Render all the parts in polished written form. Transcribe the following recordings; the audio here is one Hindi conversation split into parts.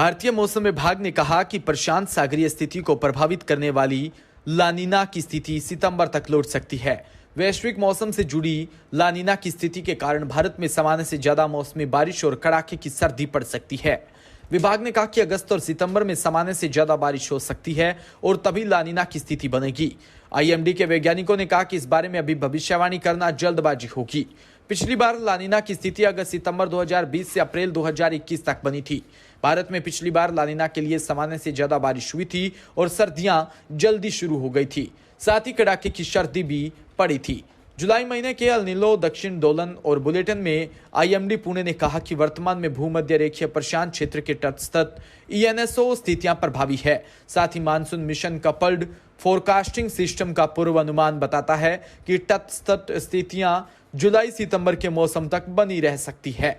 भारतीय मौसम विभाग ने कहा कि प्रशांत सागरीय स्थिति को प्रभावित करने वाली लानीना की स्थिति सितंबर तक लौट सकती है। वैश्विक मौसम से जुड़ी लानीना की स्थिति के कारण भारत में सामान्य से ज्यादा मौसमी बारिश और कड़ाके की सर्दी पड़ सकती है। विभाग ने कहा कि अगस्त और सितंबर में सामान्य से ज्यादा बारिश हो सकती है और तभी लानीना की स्थिति बनेगी। आईएमडी के वैज्ञानिकों ने कहा कि इस बारे में अभी भविष्यवाणी करना जल्दबाजी होगी। पिछली बार लानीना की स्थिति अगस्त सितंबर 2020 से अप्रैल 2021 तक बनी थी। भारत में पिछली बार लानीना के लिए सामान्य से ज्यादा बारिश हुई थी और सर्दियां जल्दी शुरू हो गई थी, साथ ही कड़ाके की सर्दी भी पड़ी थी। जुलाई महीने के अल नीनो दक्षिण दोलन और बुलेटिन में आईएमडी पुणे ने कहा कि वर्तमान में भूमध्य रेखीय प्रशांत क्षेत्र के तटस्थ ईएनएसओ स्थितियां प्रभावी है। साथ ही monsoon mission coupled forecasting system का पूर्वानुमान बताता है कि तटस्थ स्थितियां जुलाई सितंबर के मौसम तक बनी रह सकती है।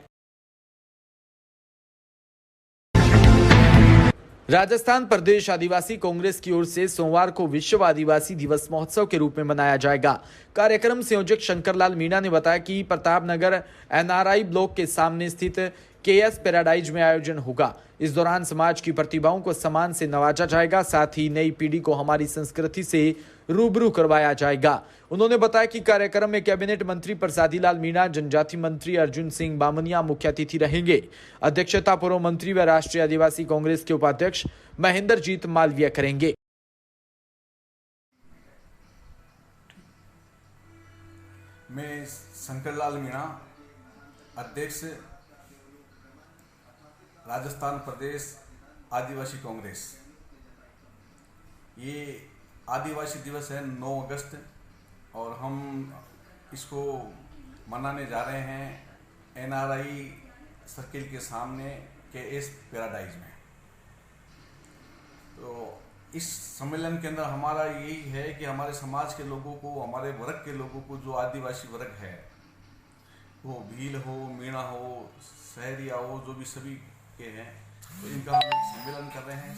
राजस्थान प्रदेश आदिवासी कांग्रेस की ओर से सोमवार को विश्व आदिवासी दिवस महोत्सव के रूप में मनाया जाएगा। कार्यक्रम संयोजक शंकरलाल मीणा ने बताया कि प्रतापनगर एनआरआई ब्लॉक के सामने स्थित केएस पैराडाइज में आयोजन होगा। इस दौरान समाज की प्रतिभाओं को सम्मान से नवाजा जाएगा, साथ ही नई पीढ़ी को हमारी संस्कृति से रूबरू करवाया जाएगा। उन्होंने बताया कि कार्यक्रम में कैबिनेट मंत्री प्रसादी लाल मीणा, जनजाति मंत्री अर्जुन सिंह बामनिया मुख्य अतिथि रहेंगे। अध्यक्षता पूर्व मंत्री व राष्ट्रीय आदिवासी कांग्रेस के उपाध्यक्ष महेंद्रजीत मालवीय करेंगे। मैं शंकरलाल मीणा, अध्यक्ष राजस्थान प्रदेश आदिवासी कांग्रेस। ये आदिवासी दिवस है 9 अगस्त और हम इसको मनाने जा रहे हैं एनआरआई सर्किल के सामने केएस पैराडाइज में। तो इस सम्मेलन के अंदर हमारा यही है कि हमारे समाज के लोगों को, हमारे वर्ग के लोगों को, जो आदिवासी वर्ग है, वो भील हो, मीणा हो, सहरिया हो, जो भी सभी के हैं, तो इनका हम सम्मेलन कर रहे हैं।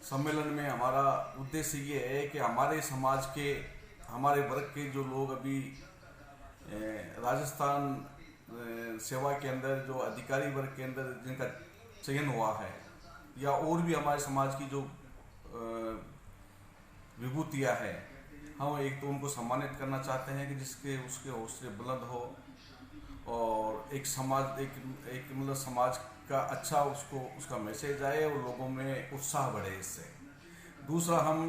सम्मेलन में हमारा उद्देश्य ये है कि हमारे समाज के, हमारे वर्ग के जो लोग अभी राजस्थान सेवा के अंदर, जो अधिकारी वर्ग के अंदर जिनका चयन हुआ है, या और भी हमारे समाज की जो विभूतियाँ हैं, हम एक तो उनको सम्मानित करना चाहते हैं कि जिसके उसके हौसले बुलंद हो और एक समाज, एक मतलब समाज का अच्छा उसका मैसेज आए और लोगों में उत्साह बढ़े इससे। दूसरा, हम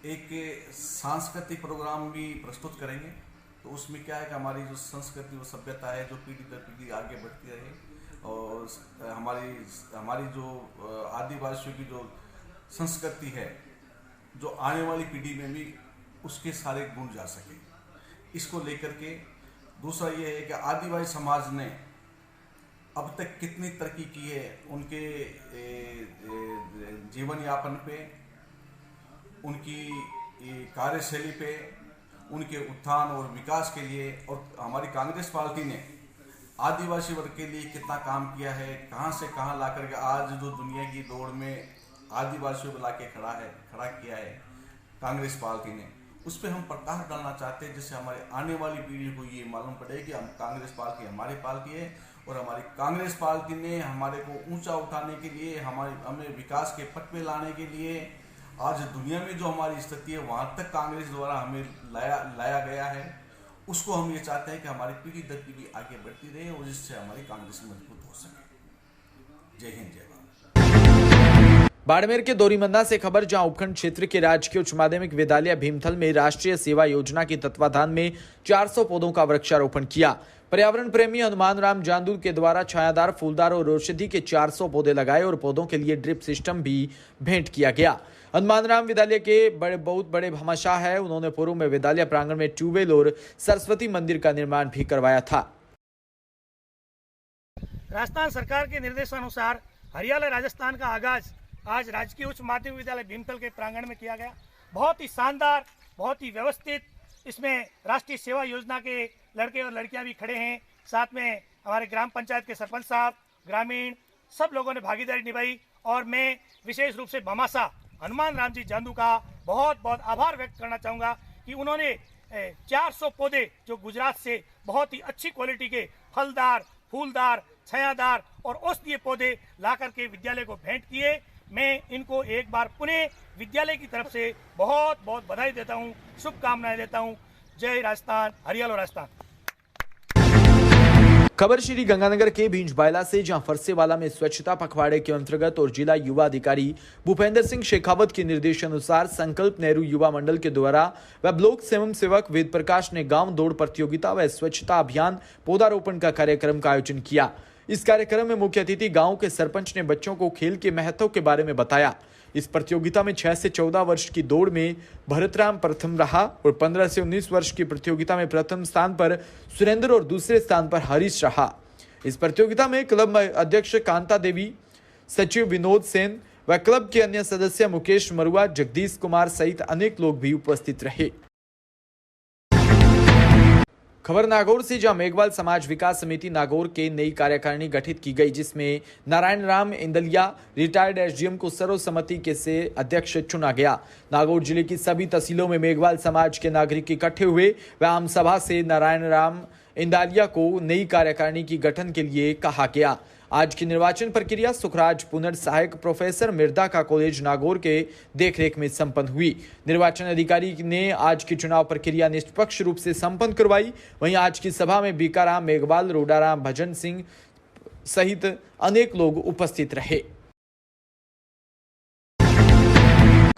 एक सांस्कृतिक प्रोग्राम भी प्रस्तुत करेंगे। तो उसमें क्या है कि हमारी जो संस्कृति व सभ्यता है, जो पीढ़ी दर पीढ़ी आगे बढ़ती रहे और हमारी जो आदिवासियों की जो संस्कृति है, जो आने वाली पीढ़ी में भी उसके सारे गुण जा सके, इसको लेकर के। दूसरा ये है कि आदिवासी समाज ने अब तक कितनी तरक्की की है, उनके जीवन यापन पे, उनकी कार्यशैली पे, उनके उत्थान और विकास के लिए। और हमारी कांग्रेस पार्टी ने आदिवासी वर्ग के लिए कितना काम किया है, कहाँ से कहाँ ला करके आज जो दुनिया की दौड़ में आदिवासियों को ला के खड़ा किया है कांग्रेस पार्टी ने, उस पर हम प्रकाश डालना चाहते हैं, जिससे हमारे आने वाली पीढ़ी को ये मालूम पड़े कि हम कांग्रेस पार्टी हमारी पार्टी है और हमारी कांग्रेस पार्टी ने हमारे को ऊंचा उठाने के लिए, हमें विकास के पथ पे लाने के लिए, आज दुनिया में जो हमारी स्थिति है वहाँ तक कांग्रेस द्वारा हमें लाया गया है। उसको हम ये चाहते हैं कि हमारी पीढ़ी दर पीढ़ी आगे बढ़ती रहे और जिससे हमारी कांग्रेस मजबूत हो सके। जय हिंद, जय भारत। बाड़मेर के दोरीमन्ना से खबर, जहां उपखंड क्षेत्र के राजकीय उच्च माध्यमिक विद्यालय भीमथल में राष्ट्रीय सेवा योजना के तत्वाधान में 400 पौधों का वृक्षारोपण किया। पर्यावरण प्रेमी हनुमान राम जांदू के द्वारा छायादार, फूलदार और औषधि के 400 पौधे लगाए और पौधों के लिए ड्रिप सिस्टम भी भेंट किया गया। हनुमान राम विद्यालय के बहुत बड़े भामाशाह है। उन्होंने पूर्व में विद्यालय प्रांगण में ट्यूबवेल और सरस्वती मंदिर का निर्माण भी करवाया था। राजस्थान सरकार के निर्देशानुसार हरियाला राजस्थान का आगाज आज राजकीय उच्च माध्यमिक विद्यालय भीमथल के प्रांगण में किया गया। बहुत ही शानदार, बहुत ही व्यवस्थित। इसमें राष्ट्रीय सेवा योजना के लड़के और लड़कियां भी खड़े हैं। साथ में हमारे ग्राम पंचायत के सरपंच साहब, ग्रामीण, सब लोगों ने भागीदारी निभाई। और मैं विशेष रूप से भामाशाह हनुमान राम जी जांदू का बहुत बहुत आभार व्यक्त करना चाहूँगा कि उन्होंने 400 पौधे जो गुजरात से बहुत ही अच्छी क्वालिटी के फलदार, फूलदार छायादार और औषधीय पौधे ला करके विद्यालय को भेंट किए। मैं इनको एक बार पुनः विद्यालय की तरफ से बहुत बहुत बधाई देता हूँ, शुभकामनाएं देता हूँ। जय राजस्थान, हरियाणा राजस्थान। खबर श्री गंगानगर के भींजबायला से, जहां फरसेवाला में स्वच्छता पखवाड़े के अंतर्गत और जिला युवा अधिकारी भूपेंद्र सिंह शेखावत के निर्देशानुसार संकल्प नेहरू युवा मंडल के द्वारा व ब्लॉक स्वयं सेवक वेद प्रकाश ने गांव दौड़ प्रतियोगिता व स्वच्छता अभियान पौधारोपण का कार्यक्रम का आयोजन किया। इस कार्यक्रम में मुख्य अतिथि गांव के सरपंच ने बच्चों को खेल के महत्व के बारे में बताया। इस प्रतियोगिता में 6 से 14 वर्ष की दौड़ में भरतराम प्रथम रहा और 15 से 19 वर्ष की प्रतियोगिता में प्रथम स्थान पर सुरेंद्र और दूसरे स्थान पर हरीश रहा। इस प्रतियोगिता में क्लब अध्यक्ष कांता देवी, सचिव विनोद सेन व क्लब के अन्य सदस्य मुकेश मरुआ, जगदीश कुमार सहित अनेक लोग भी उपस्थित रहे। खबर नागौर से, जहां मेघवाल समाज विकास समिति नागौर के नई कार्यकारिणी गठित की गई, जिसमें नारायण राम इंदलिया रिटायर्ड एसडीएम को सर्वसम्मति के से अध्यक्ष चुना गया। नागौर जिले की सभी तहसीलों में मेघवाल समाज के नागरिक इकट्ठे हुए व आम सभा से नारायण राम इंदालिया को नई कार्यकारिणी की गठन के लिए कहा गया। आज की निर्वाचन प्रक्रिया सुखराज पुनर सहायक प्रोफेसर मिर्दा का कॉलेज नागौर के देखरेख में संपन्न हुई। निर्वाचन अधिकारी ने आज की चुनाव प्रक्रिया निष्पक्ष रूप से संपन्न करवाई। वहीं आज की सभा में बीकाराम मेघवाल, रोडाराम, भजन सिंह सहित अनेक लोग उपस्थित रहे।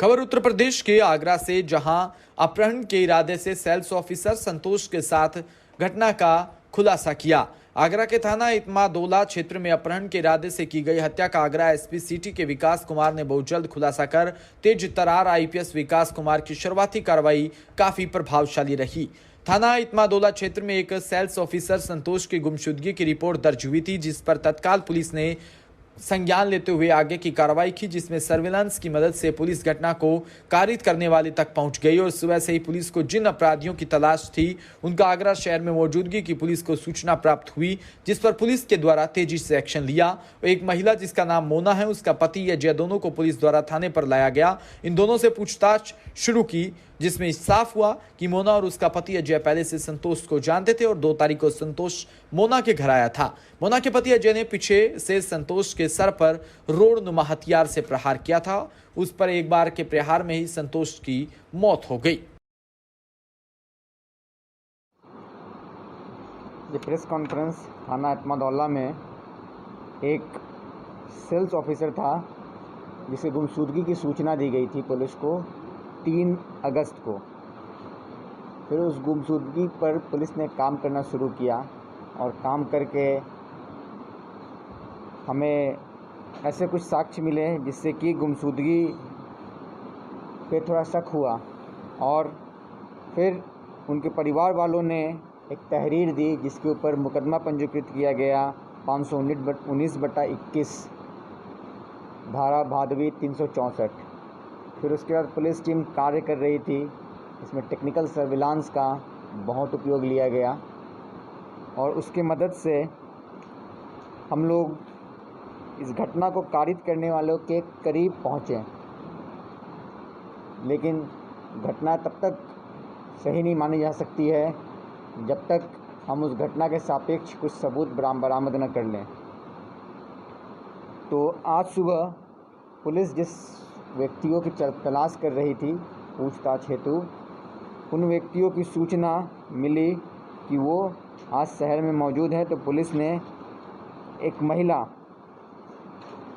खबर उत्तर प्रदेश के आगरा से, जहां अपहरण के इरादे से सेल्स ऑफिसर संतोष के साथ घटना का खुलासा किया। आगरा के थाना इत्मादोला क्षेत्र में अपहरण के इरादे से की गई हत्या का आगरा एसपी सिटी के विकास कुमार ने बहुत जल्द खुलासा कर तेज तरार आईपीएस विकास कुमार की शुरुआती कार्रवाई काफी प्रभावशाली रही। थाना इत्मादोला क्षेत्र में एक सेल्स ऑफिसर संतोष की गुमशुदगी की रिपोर्ट दर्ज हुई थी, जिस पर तत्काल पुलिस ने संज्ञान लेते हुए आगे की कार्रवाई की, जिसमें सर्विलांस की मदद से पुलिस घटना को कारित करने वाले तक पहुंच गई और सुबह से ही पुलिस को जिन अपराधियों की तलाश थी उनका आगरा शहर में मौजूदगी की पुलिस को सूचना प्राप्त हुई, जिस पर पुलिस के द्वारा तेजी से एक्शन लिया। एक महिला जिसका नाम मोना है, उसका पति अजय, दोनों को पुलिस द्वारा थाने पर लाया गया। इन दोनों से पूछताछ शुरू की, जिसमें साफ हुआ कि मोना और उसका पति अजय पहले से संतोष को जानते थे और 2 तारीख को संतोष मोना के घर आया था। मोना के पति अजय ने पीछे से संतोष के सर पर रोड़नुमा हथियार से प्रहार किया था। उस पर एक बार के प्रहार में ही संतोष की मौत हो गई। ये प्रेस कॉन्फ्रेंस थाना इत्मादौला में एक सेल्स ऑफिसर था जिसे गुमशुदगी की सूचना दी गई थी पुलिस को 3 अगस्त को। फिर उस गुमशुदगी पर पुलिस ने काम करना शुरू किया और काम करके हमें ऐसे कुछ साक्ष्य मिले जिससे कि गुमशुदगी पे थोड़ा शक हुआ और फिर उनके परिवार वालों ने एक तहरीर दी जिसके ऊपर मुकदमा पंजीकृत किया गया 519/21 धारा भादवी 364। फिर उसके बाद पुलिस टीम कार्य कर रही थी। इसमें टेक्निकल सर्विलांस का बहुत उपयोग लिया गया और उसके मदद से हम लोग इस घटना को कारित करने वालों के करीब पहुँचे, लेकिन घटना तब तक सही नहीं मानी जा सकती है जब तक हम उस घटना के सापेक्ष कुछ सबूत बरामद न कर लें। तो आज सुबह पुलिस जिस व्यक्तियों की तलाश कर रही थी पूछताछ हेतु, उन व्यक्तियों की सूचना मिली कि वो आज शहर में मौजूद है। तो पुलिस ने एक महिला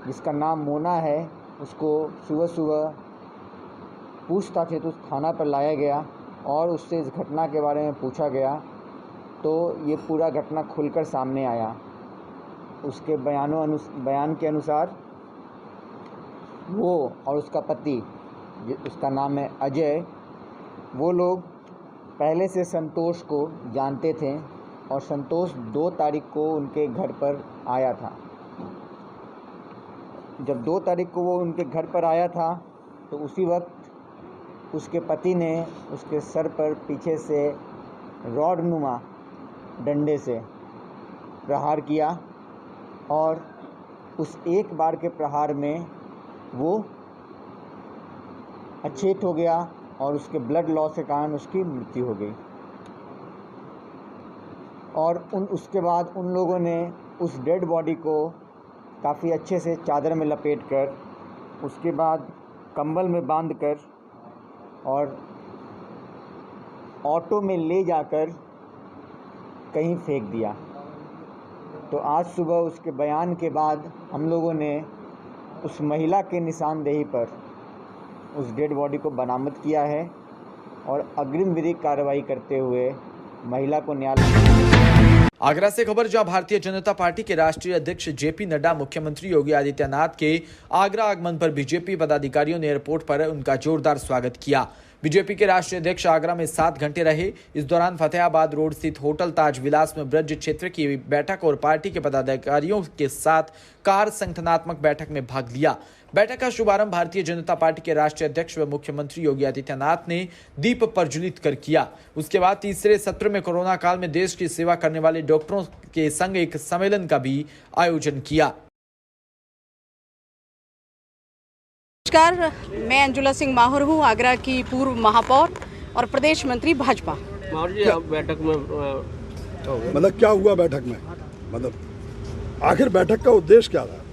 जिसका नाम मोना है उसको सुबह सुबह पूछताछ हेतु थाना पर लाया गया और उससे इस घटना के बारे में पूछा गया। तो ये पूरा घटना खुलकर सामने आया। उसके बयान के अनुसार वो और उसका पति, उसका नाम है अजय, वो लोग पहले से संतोष को जानते थे और संतोष 2 तारीख को उनके घर पर आया था। जब 2 तारीख को वो उनके घर पर आया था तो उसी वक्त उसके पति ने उसके सर पर पीछे से रॉडनुमा डंडे से प्रहार किया और उस एक बार के प्रहार में वो अचेत हो गया और उसके ब्लड लॉस के कारण उसकी मृत्यु हो गई। और उसके बाद उन लोगों ने उस डेड बॉडी को काफ़ी अच्छे से चादर में लपेटकर, उसके बाद कंबल में बांधकर और ऑटो में ले जाकर कहीं फेंक दिया। तो आज सुबह उसके बयान के बाद हम लोगों ने उस महिला के निशानदेही पर उस डेड बॉडी को बरामद किया है और अग्रिम विधिक कार्रवाई करते हुए महिला को न्यायालय। आगरा से खबर, जहां भारतीय जनता पार्टी के राष्ट्रीय अध्यक्ष जेपी नड्डा मुख्यमंत्री योगी आदित्यनाथ के आगरा आगमन पर बीजेपी पदाधिकारियों ने एयरपोर्ट पर उनका जोरदार स्वागत किया। बीजेपी के राष्ट्रीय अध्यक्ष आगरा में 7 घंटे रहे। इस दौरान फतेहाबाद रोड स्थित होटल ताज विलास में ब्रज क्षेत्र की बैठक और पार्टी के पदाधिकारियों के साथ कार संगठनात्मक बैठक में भाग लिया। बैठक का शुभारंभ भारतीय जनता पार्टी के राष्ट्रीय अध्यक्ष व मुख्यमंत्री योगी आदित्यनाथ ने दीप प्रज्वलित कर किया। उसके बाद तीसरे सत्र में कोरोना काल में देश की सेवा करने वाले डॉक्टरों के संग एक सम्मेलन का भी आयोजन किया। नमस्कार, मैं अंजुला सिंह माहौर हूँ, आगरा की पूर्व महापौर और प्रदेश मंत्री भाजपा। माहौर जी, बैठक में मतलब क्या हुआ बैठक में, मतलब आखिर बैठक का उद्देश्य क्या था?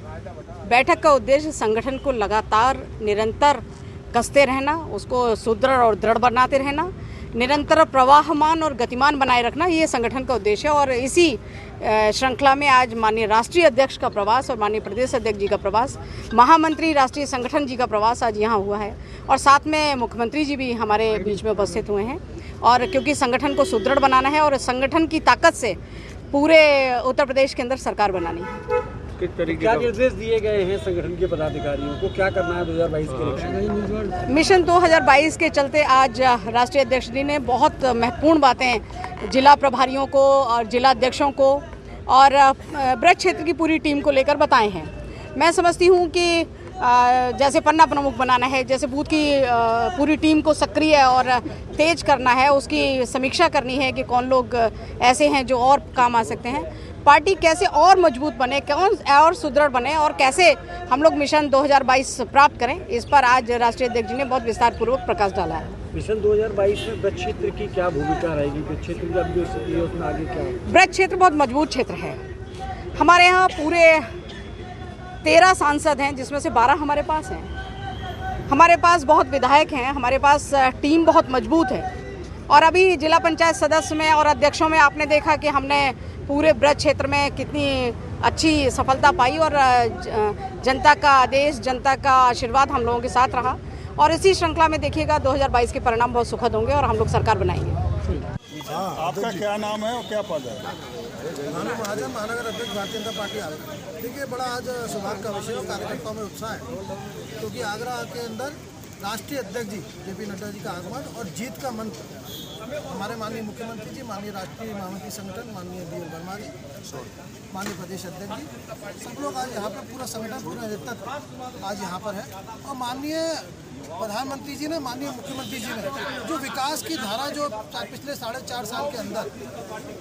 बैठक का उद्देश्य संगठन को लगातार निरंतर कसते रहना, उसको सुदृढ़ और दृढ़ बनाते रहना, निरंतर प्रवाहमान और गतिमान बनाए रखना, ये संगठन का उद्देश्य है। और इसी श्रृंखला में आज माननीय राष्ट्रीय अध्यक्ष का प्रवास और माननीय प्रदेश अध्यक्ष जी का प्रवास, महामंत्री राष्ट्रीय संगठन जी का प्रवास आज यहाँ हुआ है और साथ में मुख्यमंत्री जी भी हमारे बीच में उपस्थित हुए हैं। और क्योंकि संगठन को सुदृढ़ बनाना है और संगठन की ताकत से पूरे उत्तर प्रदेश के अंदर सरकार बनानी है। किस तरीके क्या निर्देश दिए गए हैं संगठन के पदाधिकारियों को, क्या करना है 2022 के इलेक्शन? मिशन 2022 के चलते आज राष्ट्रीय अध्यक्ष जी ने बहुत महत्वपूर्ण बातें जिला प्रभारियों को और जिला अध्यक्षों को और ब्रज क्षेत्र की पूरी टीम को लेकर बताए हैं। मैं समझती हूँ कि जैसे पन्ना प्रमुख बनाना है, जैसे बूथ की पूरी टीम को सक्रिय और तेज करना है, उसकी समीक्षा करनी है कि कौन लोग ऐसे हैं जो और काम आ सकते हैं, पार्टी कैसे और मजबूत बने, कौन और सुदृढ़ बने और कैसे हम लोग मिशन 2022 प्राप्त करें, इस पर आज राष्ट्रीय अध्यक्ष जी ने बहुत विस्तार पूर्वक प्रकाश डाला है। मिशन 2022 में ब्रज क्षेत्र की क्या भूमिका रहेगी? ब्रज क्षेत्र की अब जो स्थिति है उसमें आगे क्या? ब्रज क्षेत्र बहुत मजबूत क्षेत्र है। हमारे यहाँ पूरे 13 सांसद हैं, जिसमें से 12 हमारे पास हैं। हमारे पास बहुत विधायक हैं, हमारे पास टीम बहुत मजबूत है। और अभी जिला पंचायत सदस्य में और अध्यक्षों में आपने देखा कि हमने पूरे ब्रज क्षेत्र में कितनी अच्छी सफलता पाई और जनता का आदेश, जनता का आशीर्वाद हम लोगों के साथ रहा। और इसी श्रृंखला में देखिएगा 2022 के परिणाम बहुत सुखद होंगे और हम लोग सरकार बनाएंगे। आपका क्या नाम है और क्या पद है? भानु महाजन, महानगर अध्यक्ष भारतीय जनता पार्टी आगरा। देखिए, बड़ा आज सौभाग्य का विषय और कार्यकर्ताओं में उत्साह है, क्योंकि आगरा के अंदर राष्ट्रीय अध्यक्ष जी जेपी नड्डा जी का आगमन और जीत का मंत्र हमारे माननीय मुख्यमंत्री जी, माननीय राष्ट्रीय महामंत्री संगठन माननीय BL वर्मा जी, माननीय प्रदेश अध्यक्ष जी, सब लोग आज यहाँ पर पूरा संगठन, पूरा नेतृत्व आज यहाँ पर है। और माननीय प्रधानमंत्री जी ने, माननीय मुख्यमंत्री जी ने जो विकास की धारा जो पिछले 4.5 साल के अंदर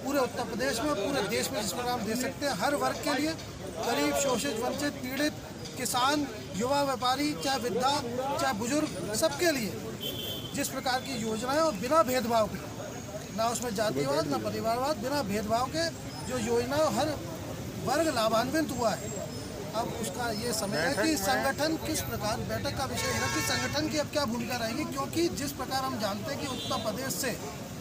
पूरे उत्तर प्रदेश में, पूरे देश में जिस प्रकार हम दे सकते हैं, हर वर्ग के लिए, गरीब, शोषित, वंचित, पीड़ित, किसान, युवा, व्यापारी, चाहे वृद्धा, चाहे बुजुर्ग, सबके लिए जिस प्रकार की योजनाएं और बिना भेदभाव के, ना उसमें जातिवाद ना परिवारवाद, बिना भेदभाव के जो योजना हर वर्ग लाभान्वित हुआ है। अब उसका ये समय है कि संगठन किस प्रकार, बैठक का विषय है कि संगठन की अब क्या भूमिका रहेगी, क्योंकि जिस प्रकार हम जानते हैं कि उत्तर प्रदेश से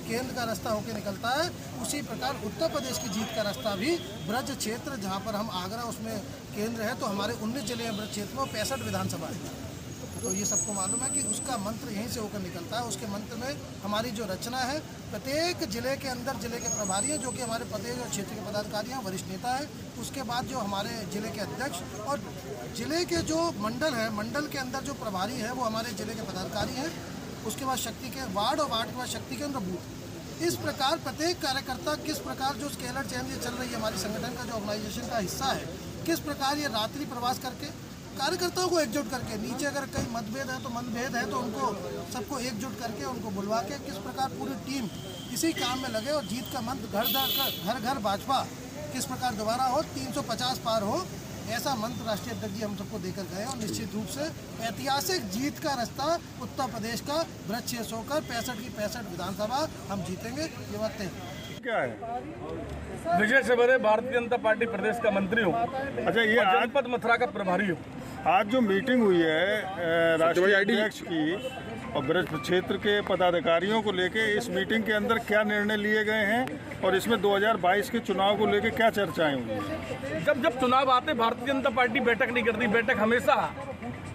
केंद्र का रास्ता होकर निकलता है, उसी प्रकार उत्तर प्रदेश की जीत का रास्ता भी ब्रज क्षेत्र, जहाँ पर हम आगरा उसमें केंद्र है, तो हमारे 19 जिले हैं ब्रज क्षेत्र में, 65 विधानसभा है। तो ये सबको मालूम है कि उसका मंत्र यहीं से होकर निकलता है। उसके मंत्र में हमारी जो रचना है, प्रत्येक जिले के अंदर जिले के प्रभारी हैं, जो कि हमारे प्रदेश और क्षेत्र के पदाधिकारी हैं, वरिष्ठ नेता हैं। उसके बाद जो हमारे जिले के अध्यक्ष और जिले के जो मंडल है, मंडल के अंदर जो प्रभारी है वो हमारे जिले के पदाधिकारी हैं। उसके बाद शक्ति के वार्ड और वार्ड के बाद शक्ति केंद्र, बूथ। इस प्रकार प्रत्येक कार्यकर्ता किस प्रकार जो स्केलर चेन ये चल रही है हमारी संगठन का जो ऑर्गेनाइजेशन का हिस्सा है, किस प्रकार ये रात्रि प्रवास करके कार्यकर्ताओं को एकजुट करके, नीचे अगर कहीं मतभेद है तो मतभेद है तो उनको सबको एकजुट करके उनको बुलवा के किस प्रकार पूरी टीम इसी काम में लगे और जीत का मंत्र घर घर भाजपा किस प्रकार दोबारा हो, 350 पार हो, ऐसा मंत्र राष्ट्रीय अध्यक्ष जी हम सबको देकर गए और निश्चित रूप से ऐतिहासिक जीत का रास्ता उत्तर प्रदेश का ब्रज 600 होकर 65 की 65 विधानसभा हम जीतेंगे, ये बात तय क्या है। विजय से बड़े भारतीय जनता पार्टी प्रदेश का मंत्री हूँ। अच्छा, ये जनपद मथुरा का प्रभारी हूँ। आज जो मीटिंग हुई है राष्ट्रीय अध्यक्ष की और ब्रज क्षेत्र के पदाधिकारियों को लेके, इस मीटिंग के अंदर क्या निर्णय लिए गए हैं और इसमें 2022 के चुनाव को लेके क्या चर्चाएं हुई हैं? जब चुनाव आते भारतीय जनता पार्टी बैठक नहीं करती, बैठक हमेशा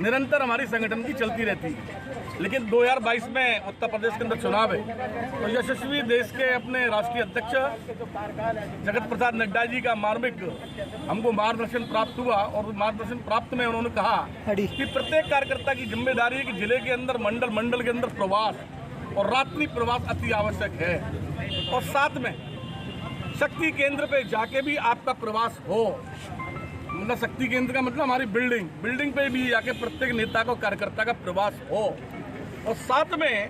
निरंतर हमारी संगठन की चलती रहती है। लेकिन 2022 में उत्तर प्रदेश के अंदर चुनाव है, तो यशस्वी देश के अपने राष्ट्रीय अध्यक्ष जगत प्रसाद नड्डा जी का मार्मिक हमको मार्गदर्शन प्राप्त हुआ और मार्गदर्शन प्राप्त में उन्होंने कहा कि प्रत्येक कार्यकर्ता की जिम्मेदारी है कि जिले के अंदर मंडल के अंदर प्रवास और रात्रि प्रवास अति आवश्यक है, और साथ में शक्ति केंद्र पे जाके भी आपका प्रवास हो। मतलब शक्ति केंद्र का मतलब हमारी बिल्डिंग पे भी जाके प्रत्येक नेता को कार्यकर्ता का प्रवास हो, और साथ में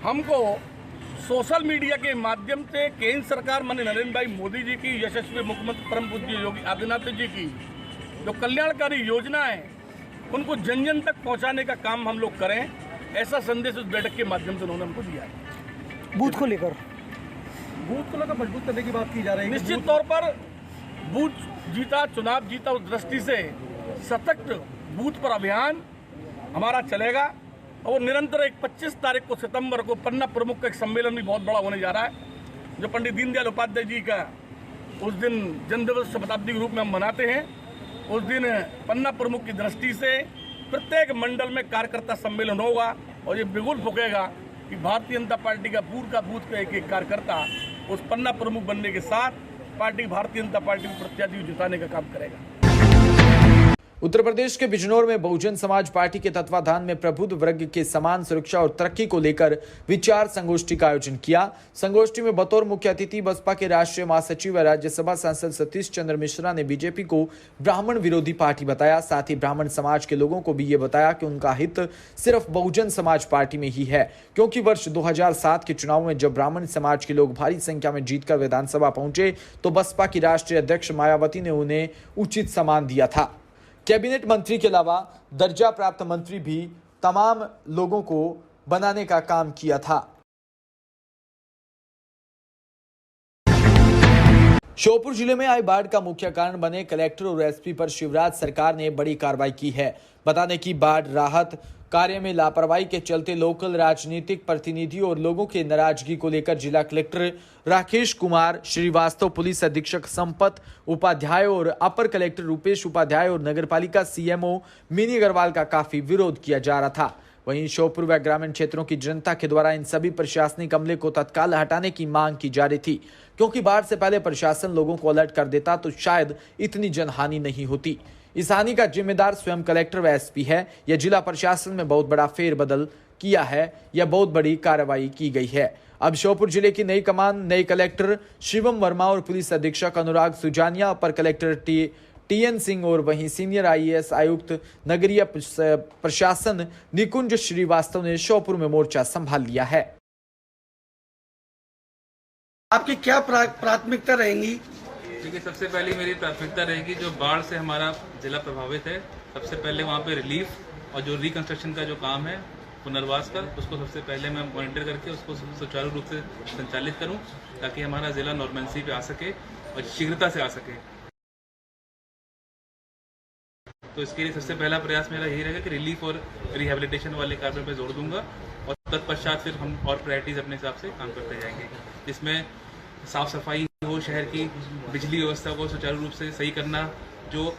हमको सोशल मीडिया के माध्यम से केंद्र सरकार माननीय नरेंद्र भाई मोदी जी की, यशस्वी मुख्यमंत्री परम पूज्य योगी आदित्यनाथ जी की जो कल्याणकारी योजना है उनको जन जन तक पहुंचाने का काम हम लोग करें, ऐसा संदेश उस बैठक के माध्यम से उन्होंने हमको दिया है। बूथ को लेकर मजबूत करने की बात की जा रही है। निश्चित तौर पर बूथ जीता, चुनाव जीता, उस दृष्टि से सतत बूथ पर अभियान हमारा चलेगा, और निरंतर एक 25 तारीख को सितंबर को पन्ना प्रमुख का एक सम्मेलन भी बहुत बड़ा होने जा रहा है, जो पंडित दीनदयाल उपाध्याय जी का उस दिन जन्मदिवस शताब्दी के रूप में हम मनाते हैं। उस दिन पन्ना प्रमुख की दृष्टि से प्रत्येक मंडल में कार्यकर्ता सम्मेलन होगा, और ये बिगुल फूकेगा कि भारतीय जनता पार्टी का पूरा बूथ का एक कार्यकर्ता उस पन्ना प्रमुख बनने के साथ पार्टी भारतीय जनता पार्टी को प्रत्याशी जिताने का काम करेगा। उत्तर प्रदेश के बिजनौर में बहुजन समाज पार्टी के तत्वाधान में प्रबुद्ध वर्ग के समान सुरक्षा और तरक्की को लेकर विचार संगोष्ठी का आयोजन किया। संगोष्ठी में बतौर मुख्य अतिथि बसपा के राष्ट्रीय महासचिव व राज्यसभा सांसद सतीश चंद्र मिश्रा ने बीजेपी को ब्राह्मण विरोधी पार्टी बताया। साथ ही ब्राह्मण समाज के लोगों को भी ये बताया कि उनका हित सिर्फ बहुजन समाज पार्टी में ही है, क्योंकि वर्ष 2007 के चुनाव में जब ब्राह्मण समाज के लोग भारी संख्या में जीतकर विधानसभा पहुंचे तो बसपा की राष्ट्रीय अध्यक्ष मायावती ने उन्हें उचित सम्मान दिया था। कैबिनेट मंत्री के अलावा दर्जा प्राप्त मंत्री भी तमाम लोगों को बनाने का काम किया था। श्योपुर जिले में आई बाढ़ का मुख्य कारण बने कलेक्टर और एसपी पर शिवराज सरकार ने बड़ी कार्रवाई की है। बता दें कि बाढ़ राहत कार्य में लापरवाही के चलते लोकल राजनीतिक प्रतिनिधियों और लोगों के नाराजगी को लेकर जिला कलेक्टर राकेश कुमार श्रीवास्तव, पुलिस अधीक्षक संपत उपाध्याय और अपर कलेक्टर रूपेश उपाध्याय और नगरपालिका सीएमओ मिनी अग्रवाल का काफी विरोध किया जा रहा था। वहीं श्योपुर व ग्रामीण क्षेत्रों की जनता के द्वारा इन सभी प्रशासनिक अमले को तत्काल हटाने की मांग की जा रही थी, क्योंकि बाढ़ से पहले प्रशासन लोगों को अलर्ट कर देता तो शायद इतनी जनहानि नहीं होती। इस हानि का जिम्मेदार स्वयं कलेक्टर व एसपी है। यह जिला प्रशासन में बहुत बड़ा फेरबदल किया है, यह बहुत बड़ी कार्रवाई की गई है। अब श्योपुर जिले की नई कमान नए कलेक्टर शिवम वर्मा और पुलिस अधीक्षक अनुराग सुजानिया, अपर कलेक्टर टीएन सिंह और वहीं सीनियर आईएएस आयुक्त नगरीय प्रशासन निकुंज श्रीवास्तव ने श्योपुर में मोर्चा संभाल लिया है। आपकी क्या प्राथमिकता रहेंगी? देखिए, सबसे पहले मेरी प्राथमिकता रहेगी जो बाढ़ से हमारा जिला प्रभावित है, सबसे पहले वहाँ पे रिलीफ और जो रिकंस्ट्रक्शन का जो काम है पुनर्वास का, उसको सबसे पहले मैं मॉनिटर करके उसको सुचारू रूप से संचालित करूं, ताकि हमारा जिला नॉर्मेंसी पे आ सके और शीघ्रता से आ सके। तो इसके लिए सबसे पहला प्रयास मेरा यही रहेगा कि रिलीफ और रिहेबिलिटेशन वाले कार्यों पर जोर दूंगा, और तत्पश्चात फिर हम और प्रायोरिटीज अपने हिसाब से काम करते जाएंगे, जिसमें साफ सफाई हो, शहर की बिजली व्यवस्था को सुचारू रूप से सही करना, जो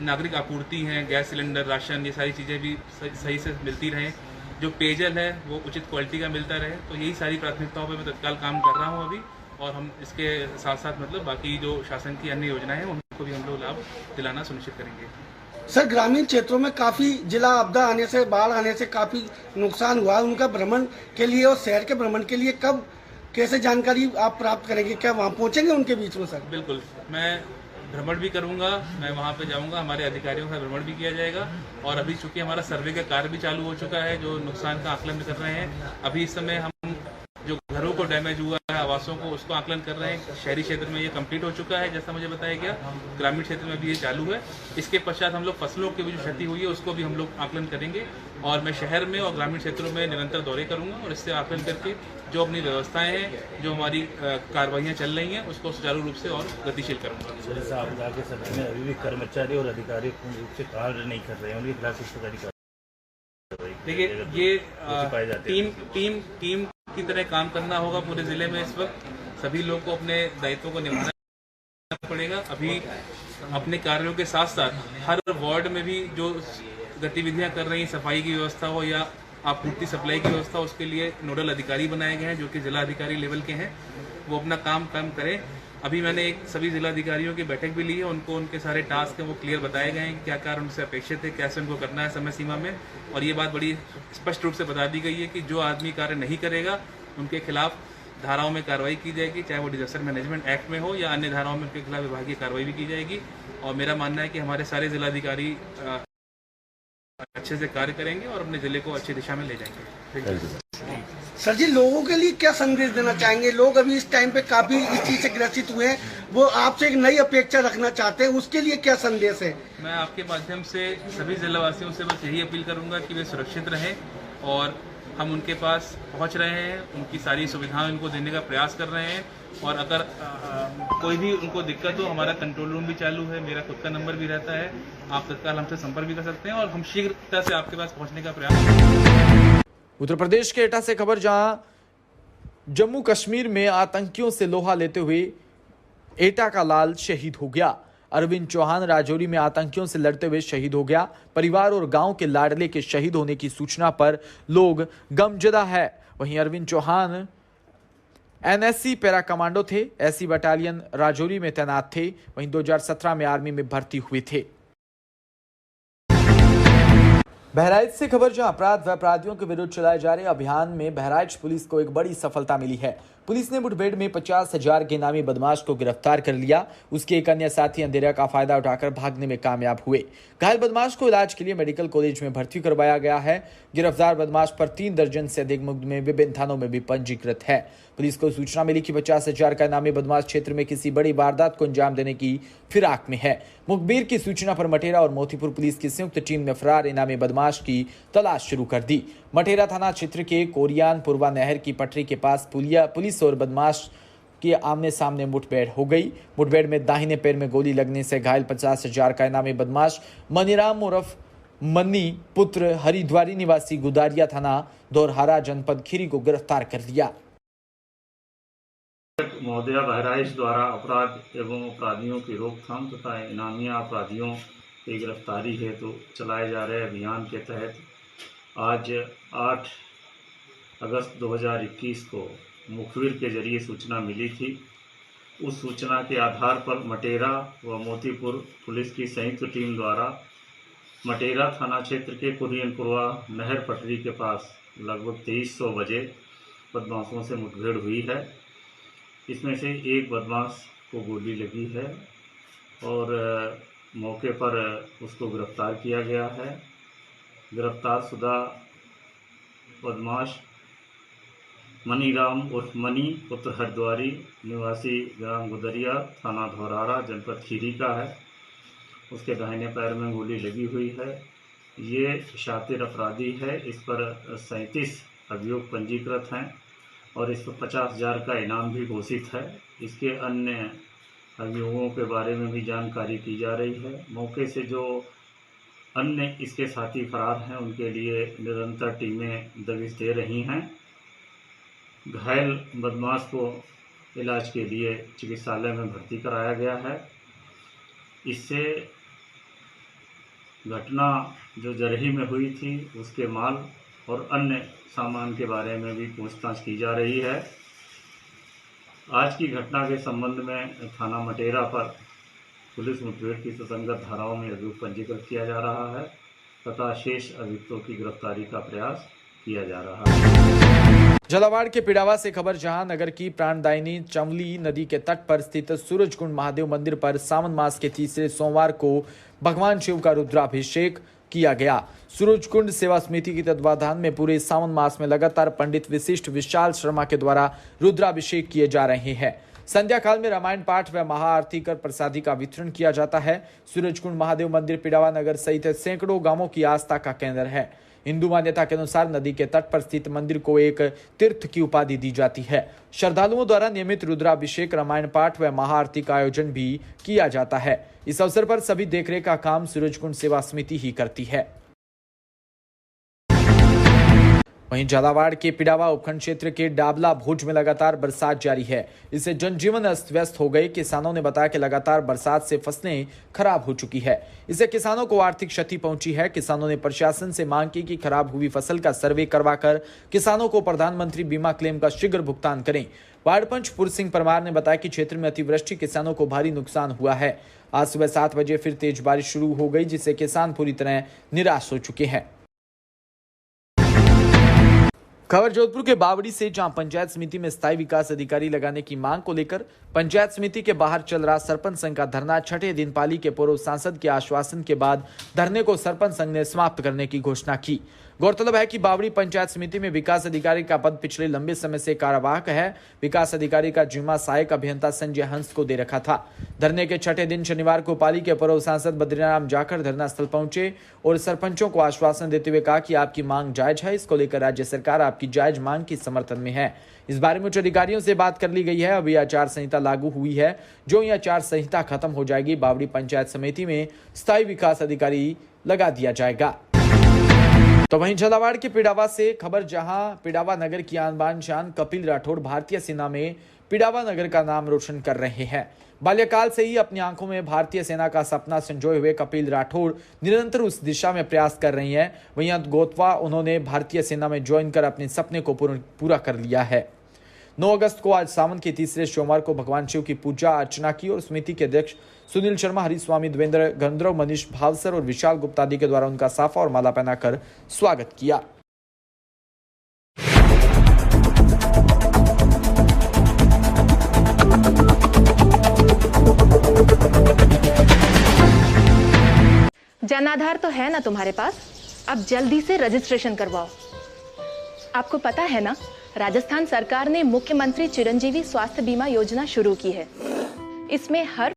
नागरिक आपूर्ति हैं, गैस सिलेंडर, राशन, ये सारी चीज़ें भी सही से मिलती रहें, जो पेयजल है वो उचित क्वालिटी का मिलता रहे। तो यही सारी प्राथमिकताओं पे मैं तत्काल काम कर रहा हूँ अभी, और हम इसके साथ साथ मतलब बाकी जो शासन की अन्य योजनाएं हैं उनको भी हम लोग लाभ दिलाना सुनिश्चित करेंगे। सर, ग्रामीण क्षेत्रों में काफी जिला आपदा आने से, बाढ़ आने से काफी नुकसान हुआ, उनका भ्रमण के लिए और शहर के भ्रमण के लिए कब कैसे जानकारी आप प्राप्त करेंगे? क्या वहाँ पहुँचेंगे उनके बीच में? सर बिल्कुल, मैं भ्रमण भी करूंगा, मैं वहाँ पे जाऊंगा, हमारे अधिकारियों का भ्रमण भी किया जाएगा, और अभी चूंकि हमारा सर्वे का कार्य भी चालू हो चुका है, जो नुकसान का आकलन कर रहे हैं। अभी इस समय हम जो घरों को डैमेज हुआ है, आवासों को, उसको आकलन कर रहे हैं। शहरी क्षेत्र में ये कंप्लीट हो चुका है जैसा मुझे बताया गया, ग्रामीण क्षेत्र में भी ये चालू है। इसके पश्चात हम लोग फसलों की भी जो क्षति हुई है उसको भी हम लोग आकलन करेंगे और मैं शहर में और ग्रामीण क्षेत्रों में निरंतर दौरे करूंगा और इससे आकलन करके जो अपनी व्यवस्थाएं हैं, जो हमारी कार्रवाइयाँ चल रही हैं, उसको सुचारू रूप से और गतिशील करूँगा। जैसा आपदा के समय में अभी भी कर्मचारी और अधिकारी पूर्ण रूप से कार्य नहीं कर रहे हैं, उनके खिलाफ शिक्षा अधिकारी। देखिए, ये टीम की तरह काम करना होगा पूरे जिले में। इस वक्त सभी लोग को अपने दायित्वों को निभाना पड़ेगा। अभी अपने कार्यों के साथ साथ हर वार्ड में भी जो गतिविधियां कर रही हैं, सफाई की व्यवस्था हो या आपूर्ति सप्लाई की व्यवस्था, उसके लिए नोडल अधिकारी बनाए गए हैं जो कि जिला अधिकारी लेवल के हैं। वो अपना काम करें। अभी मैंने सभी जिला अधिकारियों की बैठक भी ली है, उनको उनके सारे टास्क हैं वो क्लियर बताए गए हैं, क्या कार्य उनसे अपेक्षित है, कैसे उनको करना है समय सीमा में। और ये बात बड़ी स्पष्ट रूप से बता दी गई है कि जो आदमी कार्य नहीं करेगा उनके खिलाफ धाराओं में कार्रवाई की जाएगी, चाहे वो डिजास्टर मैनेजमेंट एक्ट में हो या अन्य धाराओं में उनके खिलाफ विभागीय कार्रवाई भी की जाएगी। और मेरा मानना है कि हमारे सारे जिलाधिकारी अच्छे से कार्य करेंगे और अपने जिले को अच्छी दिशा में ले जाएंगे। सर जी, लोगों के लिए क्या संदेश देना चाहेंगे? लोग अभी इस टाइम पे काफी इस चीज से ग्रसित हुए हैं, वो आपसे एक नई अपेक्षा रखना चाहते हैं, उसके लिए क्या संदेश है? मैं आपके माध्यम से सभी जिलावासियों से बस यही अपील करूंगा कि वे सुरक्षित रहें और हम उनके पास पहुंच रहे हैं, उनकी सारी सुविधाएं उनको देने का प्रयास कर रहे हैं। और अगर कोई भी उनको दिक्कत हो, हमारा कंट्रोल रूम भी चालू है, मेरा खुद का नंबर भी रहता है, आप तत्काल हमसे संपर्क भी कर सकते हैं और हम शीघ्रता से आपके पास पहुंचने का प्रयास करेंगे। उत्तर प्रदेश के एटा से खबर, जहां जम्मू कश्मीर में आतंकियों से लोहा लेते हुए एटा का लाल शहीद हो गया। अरविंद चौहान राजौरी में आतंकियों से लड़ते हुए शहीद हो गया। परिवार और गांव के लाडले के शहीद होने की सूचना पर लोग गमजदा है। वहीं Arvind Chauhan NSC para commando थे, एससी बटालियन राजौरी में तैनात थे। वहीं 2017 में आर्मी में भर्ती हुए थे। बहराइच से खबर, जहां अपराध व अपराधियों के विरुद्ध चलाए जा रहे अभियान में बहराइच पुलिस को एक बड़ी सफलता मिली है। पुलिस ने मुठभेड़ में 50,000 के इनामी बदमाश को गिरफ्तार कर लिया। उसके एक अन्य साथी अंधेरा का फायदा उठाकर भागने में कामयाब हुए। घायल बदमाश को इलाज के लिए मेडिकल कॉलेज में भर्ती करवाया गया है। गिरफ्तार बदमाश पर 3 दर्जन से अधिक मुकदमे विभिन्न थानों में भी पंजीकृत है। पुलिस को सूचना मिली कि 50,000 का इनामी बदमाश क्षेत्र में किसी बड़ी वारदात को अंजाम देने की फिराक में है। मुखबिर की सूचना पर मटेरा और मोतीपुर पुलिस की संयुक्त टीम ने फरार इनामी बदमाश की तलाश शुरू कर दी। मटेरा थाना क्षेत्र के कोरियान पुरवा नहर की पटरी के पास पुलिस और बदमाश की आमने सामने मुठभेड़ हो गई। मुठभेड़ में दाहिने पैर में गोली लगने से घायल 50,000 का इनामी बदमाश मनीराम उर्फ मन्नी पुत्र हरिद्वारी निवासी गुदारिया थाना दोरहारा जनपद खीरी को गिरफ्तार कर लिया। महोदय, बहराइच द्वारा अपराध एवं अपराधियों की रोकथाम तथा इनामी अपराधियों की गिरफ्तारी हेतु चलाए जा रहे अभियान के तहत आज 8 अगस्त 2021 को मुखबिर के जरिए सूचना मिली थी। उस सूचना के आधार पर मटेरा व मोतीपुर पुलिस की संयुक्त टीम द्वारा मटेरा थाना क्षेत्र के कुरियनपुरवा नहर पटरी के पास लगभग 2300 बजे बदमाशों से मुठभेड़ हुई है। इसमें से एक बदमाश को गोली लगी है और मौके पर उसको गिरफ्तार किया गया है। गिरफ्तार शुदा बदमाश मनीराम उर्फ मनी पुत्र हरिद्वारी निवासी ग्राम गुदरिया थाना धौरारा जनपद खीरी का है। उसके दाहिने पैर में गोली लगी हुई है। ये शातिर अपराधी है। इस पर 37 अभियोग पंजीकृत हैं और इस पर 50,000 का इनाम भी घोषित है। इसके अन्य अभियोगों के बारे में भी जानकारी की जा रही है। मौके से जो अन्य इसके साथी फरार हैं उनके लिए निरंतर टीमें दबिश दे रही हैं। घायल बदमाश को इलाज के लिए चिकित्सालय में भर्ती कराया गया है। इससे घटना जो जरही में हुई थी उसके माल और अन्य सामान के बारे में भी पूछताछ की जा रही है। आज की घटना के संबंध में थाना मटेरा पर पुलिस मुठभेड़ की सुसंगत धाराओं में अभियोग पंजीकृत किया जा रहा है तथा शेष अभियुक्तों की गिरफ्तारी का प्रयास किया जा रहा है। झालावाड़ के पिड़ावा से खबर, जहां नगर की प्राणदायिनी चंवली नदी के तट पर स्थित सूरजकुंड महादेव मंदिर पर सावन मास के तीसरे सोमवार को भगवान शिव का रुद्राभिषेक किया गया। सूरजकुंड सेवा समिति के तत्वाधान में पूरे सावन मास में लगातार पंडित विशिष्ट विशाल शर्मा के द्वारा रुद्राभिषेक किए जा रहे हैं। संध्या काल में रामायण पाठ व महाआरती कर प्रसादी का वितरण किया जाता है। सूरजकुंड महादेव मंदिर पिडावा नगर सहित सैकड़ों गांवों की आस्था का केंद्र है। हिंदू मान्यता के अनुसार नदी के तट पर स्थित मंदिर को एक तीर्थ की उपाधि दी जाती है। श्रद्धालुओं द्वारा नियमित रुद्राभिषेक, रामायण पाठ व महाआरती का आयोजन भी किया जाता है। इस अवसर पर सभी देखरेख का काम सूरजकुंड सेवा समिति ही करती है। वहीं झालावाड़ के पिडावा उपखंड क्षेत्र के डाबला भोज में लगातार बरसात जारी है। इससे जनजीवन अस्त व्यस्त हो गई। किसानों ने बताया कि लगातार बरसात से फसलें खराब हो चुकी है। इससे किसानों को आर्थिक क्षति पहुंची है। किसानों ने प्रशासन से मांग की कि खराब हुई फसल का सर्वे करवाकर किसानों को प्रधानमंत्री बीमा क्लेम का शीघ्र भुगतान करें। वार्ड पंच पुरसिंह परमार ने बताया कि क्षेत्र में अतिवृष्टि किसानों को भारी नुकसान हुआ है। आज सुबह 7 बजे फिर तेज बारिश शुरू हो गई, जिससे किसान पूरी तरह निराश हो चुके हैं। खबर जोधपुर के बावड़ी से, जहां पंचायत समिति में स्थायी विकास अधिकारी लगाने की मांग को लेकर पंचायत समिति के बाहर चल रहा सरपंच संघ का धरना छठे दिन पाली के पूर्व सांसद के आश्वासन के बाद धरने को सरपंच संघ ने समाप्त करने की घोषणा की। गौरतलब है कि बावड़ी पंचायत समिति में विकास अधिकारी का पद पिछले लंबे समय से कार्यवाहक है। विकास अधिकारी का जिम्मा सहायक अभियंता संजय हंस को दे रखा था। धरने के छठे दिन शनिवार को पाली के पूर्व सांसद बद्रीराम जाखड़ धरना स्थल पहुंचे और सरपंचों को आश्वासन देते हुए कहा कि आपकी मांग जायज है। इसको लेकर राज्य सरकार आपकी जायज मांग के समर्थन में है। इस बारे में उच्च अधिकारियों से बात कर ली गई है। अभी आचार संहिता लागू हुई है। जो ये आचार संहिता खत्म हो जाएगी, बावड़ी पंचायत समिति में स्थायी विकास अधिकारी लगा दिया जाएगा। तो वहीं झालावाड़ के पिडावा से खबर, जहां पिडावा नगर की आन बान शान कपिल राठौड़ भारतीय सेना में पिडावा नगर का नाम रोशन कर रहे हैं। बाल्यकाल से ही अपनी आंखों में भारतीय सेना का सपना संजोए हुए कपिल राठौड़ निरंतर उस दिशा में प्रयास कर रही हैं। वहीं गोतवा उन्होंने भारतीय सेना में ज्वाइन कर अपने सपने को पूरा कर लिया है। 9 अगस्त को आज सावन के तीसरे सोमवार को भगवान शिव की पूजा अर्चना की और समिति के अध्यक्ष सुनील शर्मा, हरिस्वामी, देवेंद्र, गंधर्व, मनीष भावसर और विशाल गुप्ता आदि के द्वारा उनका साफा और माला पहनाकर स्वागत किया। जन आधार तो है ना तुम्हारे पास? अब जल्दी से रजिस्ट्रेशन करवाओ। आपको पता है ना, राजस्थान सरकार ने मुख्यमंत्री चिरंजीवी स्वास्थ्य बीमा योजना शुरू की है। इसमें हर